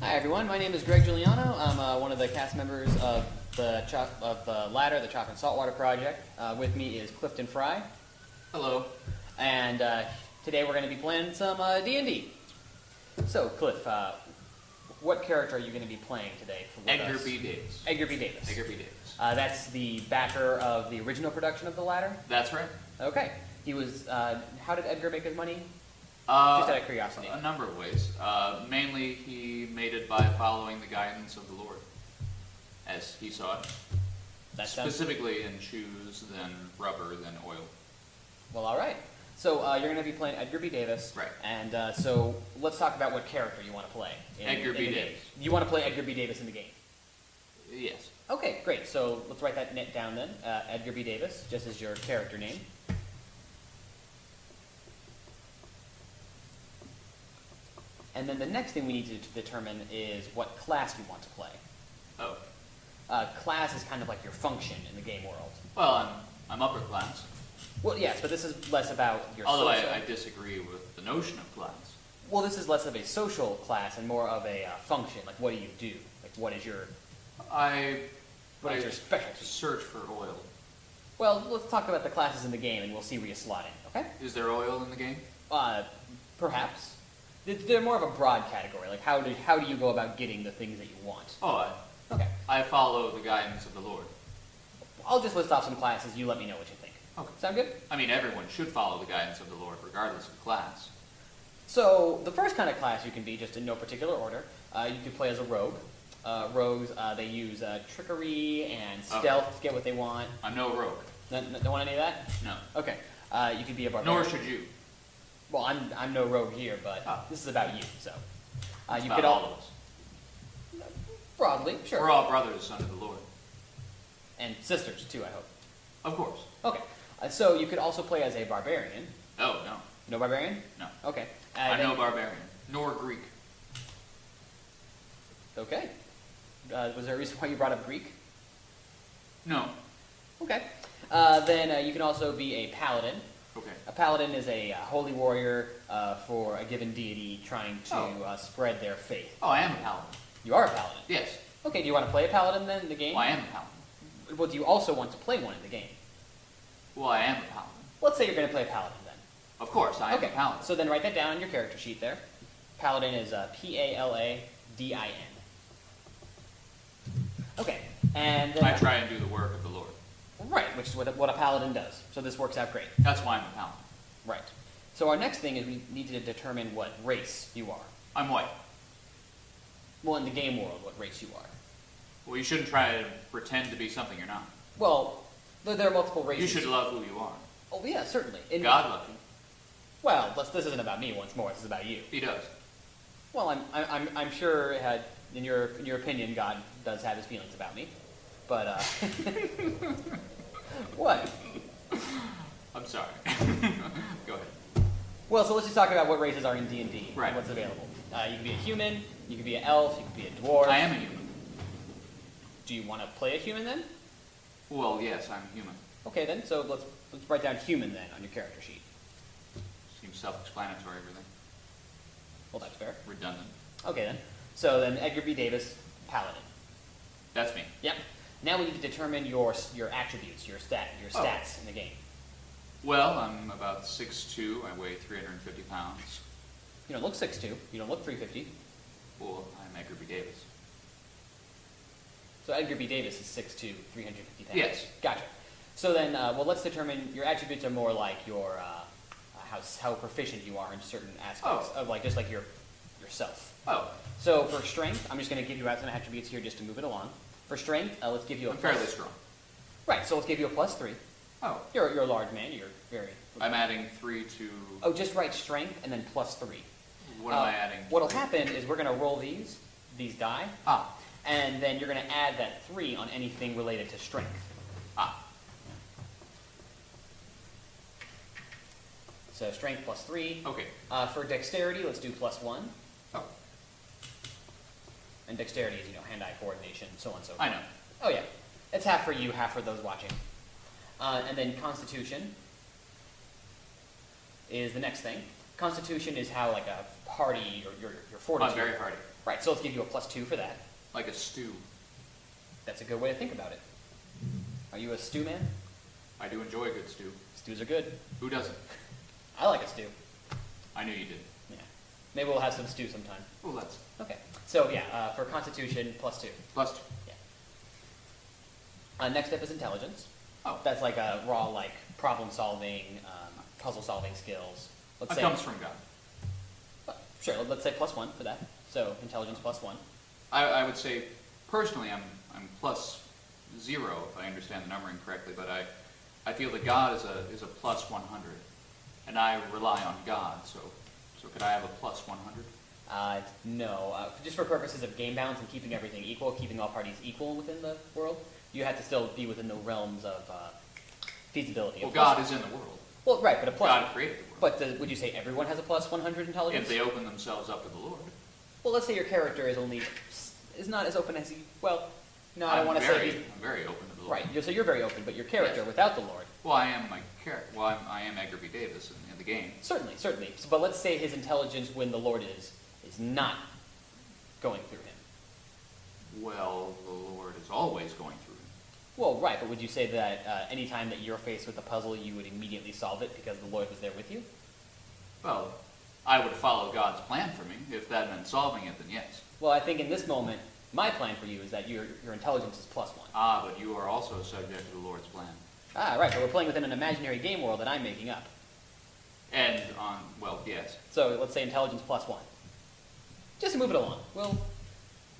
Hi everyone, my name is Greg Giuliano. I'm one of the cast members of the Ladder, the Chalk and Saltwater project. With me is Clifton Frei. Hello. And today we're going to be playing some D&D. So, Cliff, what character are you going to be playing today? Edgar B. Davis. Edgar B. Davis. Edgar B. Davis. That's the backer of the original production of the Ladder? That's right. Okay. He was, how did Edgar make his money? Just out of curiosity. A number of ways. Mainly, he made it by following the guidance of the Lord, as he saw it. Specifically in shoes, then rubber, then oil. Well, all right. So you're going to be playing Edgar B. Davis. Right. And so let's talk about what character you want to play. Edgar B. Davis. You want to play Edgar B. Davis in the game? Yes. Okay, great. So let's write that down then. Edgar B. Davis, just as your character name. And then the next thing we need to determine is what class you want to play. Oh. Class is kind of like your function in the game world. Well, I'm upper class. Well, yes, but this is less about your Although social... I disagree with the notion of class. Well, this is less of a social class and more of a function. Like, what do you do? Like, what is your specialty? Search for oil. Well, let's talk about the classes in the game, and we'll see where you slot in, okay? Is there oil in the game? Perhaps. They're more of a broad category. Like, how do you go about getting the things that you want? Oh, Okay. I follow the guidance of the Lord. I'll just list off some classes. You let me know what you think. Okay. Sound good? I mean, everyone should follow the guidance of the Lord, regardless of class. So, the first kind of class you can be, just in no particular order, you can play as a rogue. Rogues, they use trickery and stealth to get what they want. I'm no rogue. Don't want any of that? No. Okay. You could be a barbarian. Nor should you. Well, I'm no rogue here, but this is about you, so. You About could all of us. Broadly, sure. We're all brothers under the Lord. And sisters, too, I hope. Of course. Okay. So you could also play as a barbarian. Oh, no. No barbarian? No. Okay. I'm no barbarian. Nor Greek. Okay. Was there a reason why you brought up Greek? No. Okay. Then you can also be a paladin. Okay. A paladin is a holy warrior for a given deity trying to spread their faith. Oh, I am a paladin. You are a paladin? Yes. Okay, do you want to play a paladin then in the game? Well, I am a paladin. Well, do you also want to play one in the game? Well, I am a paladin. Let's say you're going to play a paladin then. Of course, I am a paladin. So then write that down on your character sheet there. Paladin is Paladin. Okay, and then... I try and do the work of the Lord. Right, which is what a paladin does. So this works out great. That's why I'm a paladin. Right. So our next thing is we need to determine what race you are. I'm white. Well, in the game world, what race you are. Well, you shouldn't try to pretend to be something you're not. Well, there are multiple races. You should love who you are. Oh, yeah, certainly. God loves you. Well, this isn't about me once more. This is about you. He does. Well, I'm sure, in your opinion, God does have his feelings about me. But, what? I'm sorry. Go ahead. Well, so let's just talk about what races are in D&D. Right. And what's available. You can be a human, you can be an elf, you can be a dwarf. I am a human. Do you want to play a human then? Well, yes, I'm human. Okay then, so let's write down human then on your character sheet. Seems self-explanatory, everything. Well, that's fair. Redundant. Okay then. So then Edgar B. Davis, paladin. That's me. Yep. Now we need to determine your attributes, your stats in the game. Well, I'm about 6'2". I weigh 350 pounds. You don't look 6'2". You don't look 350. Well, I'm Edgar B. Davis. So Edgar B. Davis is 6'2", 350 pounds. Yes. Gotcha. So then, well, let's determine your attributes are more like your how proficient you are in certain aspects of just like yourself. Oh. So for strength, I'm just going to give you out some attributes here just to move it along. For strength, let's give you a I'm fairly strong. Right. So let's give you a +3. Oh. You're a large man. You're very. I'm adding 3 to... Oh, just write strength and then +3. What am I adding? What'll happen is we're going to roll these die. And then you're going to add that 3 on anything related to strength. So strength +3. Okay. For dexterity, let's do +1. Oh. And dexterity is, hand-eye coordination, so on and so forth. I know. Oh, yeah. It's half for you, half for those watching. And then constitution is the next thing. Constitution is how, like, hardy, your Oh, fortitude. I'm very hardy. Right, so let's give you a +2 for that. Like a stew. That's a good way to think about it. Are you a stew man? I do enjoy a good stew. Stews are good. Who doesn't? I like a stew. I knew you did. Yeah. Maybe we'll have some stew sometime. Well, let's. Okay. So yeah, for Constitution, +2. Plus 2. Yeah. Next up is intelligence. Oh. That's like a raw, like problem solving, puzzle solving skills. Let's That say comes from God. sure. Let's say +1 for that. So intelligence +1. I would say, personally, I'm +0, if I understand the numbering correctly, but I feel that God is a +100, and I rely on God, so could I have a +100? No. Just for purposes of game balance and keeping everything equal, keeping all parties equal within the world, you have to still be within the realms of feasibility. Well, God is in the world. Well, right, but a plus. God created the world. But would you say everyone has a +100 intelligence? If they open themselves up to the Lord. Well, let's say your character is not as open as he. Well, no, I don't want to say. I'm very open to the Lord. Right, so you're very open, but your character Yes. without the Lord. Well, I am my character. Well, I am Edgar B. Davis in the game. Certainly. So, but let's say his intelligence when the Lord is not going through him. Well, the Lord is always going through him. Well, right, but would you say that anytime that you're faced with a puzzle, you would immediately solve it because the Lord was there with you? Well, I would follow God's plan for me. If that meant solving it, then yes. Well, I think in this moment, my plan for you is that your intelligence is +1. Ah, but you are also subject to the Lord's plan. Ah, right, but we're playing within an imaginary game world that I'm making up. And on, well, yes. So let's say intelligence +1. Just to move it along.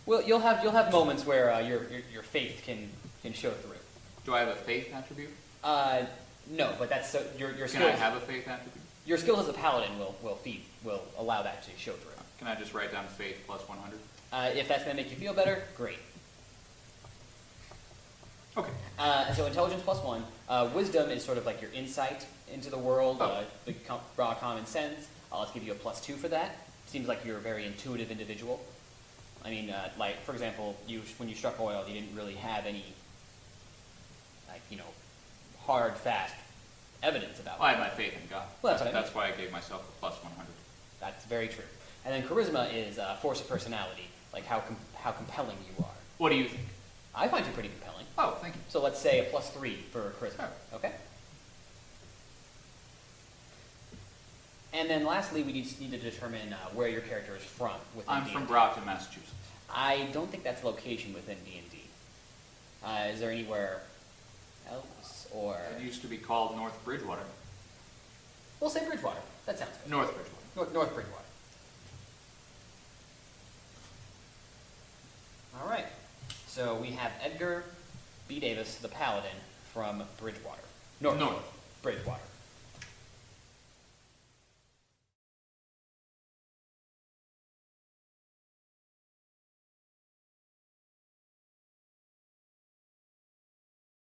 You'll have moments where your faith can show through. Do I have a faith attribute? No, but that's so your Can skills. I have a faith attribute? Your skills as a paladin will allow that to show through. Can I just write down faith +100? If that's going to make you feel better, great. Okay. So intelligence +1. Wisdom is sort of like your insight into the world, Oh. the raw common sense. Let's give you a +2 for that. Seems like you're a very intuitive individual. I mean, like for example, when you struck oil, you didn't really have any, like hard, fast evidence about Well, I it. had my faith in God. Well, that's what I mean. That's why I gave myself a +100. That's very true. And then charisma is force of personality, like how compelling you are. What do you think? I find you pretty compelling. Oh, thank you. So let's say a +3 for charisma. Oh. Okay. And then lastly, we just need to determine where your character is from within I'm D&D. from Brockton, Massachusetts. I don't think that's location within D&D. Is there anywhere else, or It used to be called North Bridgewater. we'll say Bridgewater. That sounds good. North Bridgewater. North Bridgewater. All right. So we have Edgar B. Davis, the Paladin, from Bridgewater. North North. Bridgewater.